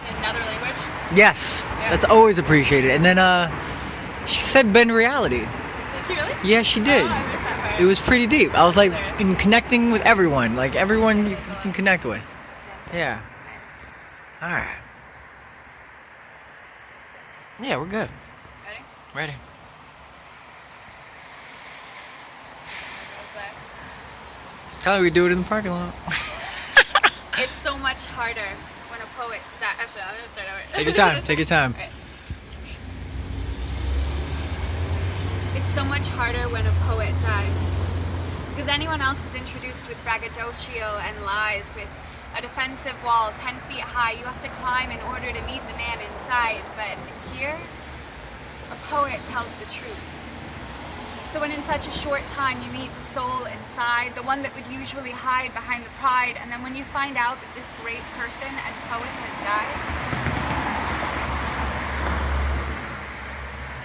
In another language? Yes, Yeah. that's always appreciated. And then she said Ben Reality. Did she really? Yeah, she did. Oh, I missed that part. It was pretty deep. I was like Hilarious. in connecting with everyone, like everyone you can connect with. Yeah. All right. Yeah, we're good. Ready? Ready. Tell me we do it in the parking lot. It's so much harder when a poet dies. Actually, I'm gonna start over. Take your time. Take your time. Right. It's so much harder when a poet dies. Because anyone else is introduced with braggadocio and lies, with a defensive wall 10 feet high you have to climb in order to meet the man inside. But here, a poet tells the truth. So when in such a short time you meet the soul inside, the one that would usually hide behind the pride, and then when you find out that this great person and poet has died,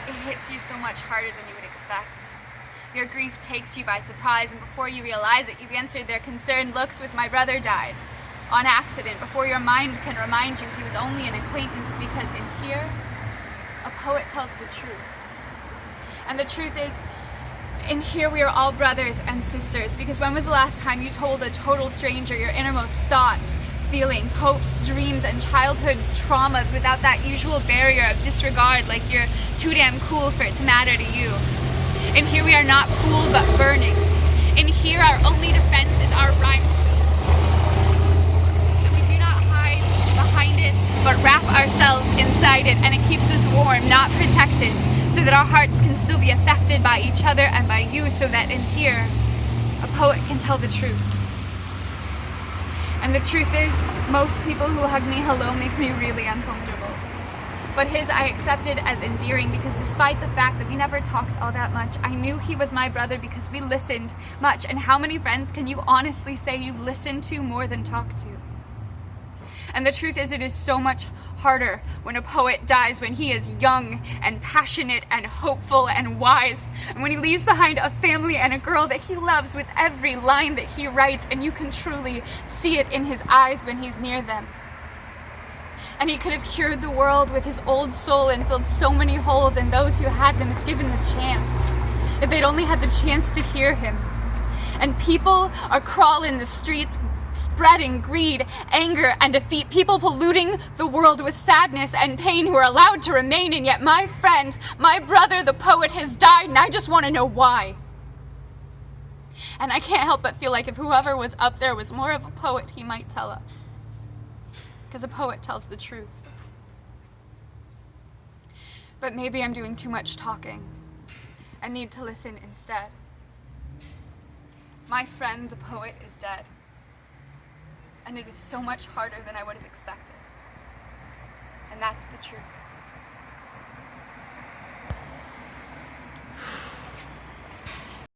it hits you so much harder than you would expect. Your grief takes you by surprise, and before you realize it, you've answered their concerned looks with "my brother died." On accident, before your mind can remind you he was only an acquaintance, because in here, a poet tells the truth. And the truth is, in here we are all brothers and sisters, because when was the last time you told a total stranger your innermost thoughts, feelings, hopes, dreams, and childhood traumas without that usual barrier of disregard, like you're too damn cool for it to matter to you? In here we are not cool but burning. In here our only defense is our rhyme scheme. And we do not hide behind it, but wrap ourselves inside it, and it keeps us warm, not protected, so that our hearts can still be affected by each other and by you, so that in here, a poet can tell the truth. And the truth is, most people who hug me hello make me really uncomfortable. But his I accepted as endearing, because despite the fact that we never talked all that much, I knew he was my brother because we listened much. And how many friends can you honestly say you've listened to more than talked to? And the truth is, it is so much harder when a poet dies, when he is young and passionate and hopeful and wise, and when he leaves behind a family and a girl that he loves with every line that he writes, and you can truly see it in his eyes when he's near them. And he could have cured the world with his old soul and filled so many holes in those who had them if given the chance, if they'd only had the chance to hear him. And people are crawling the streets, spreading greed, anger, and defeat, people polluting the world with sadness and pain who are allowed to remain, and yet my friend, my brother, the poet, has died, and I just want to know why. And I can't help but feel like if whoever was up there was more of a poet, he might tell us. Because a poet tells the truth. But maybe I'm doing too much talking. I need to listen instead. My friend, the poet, is dead. And it is so much harder than I would have expected. And that's the truth.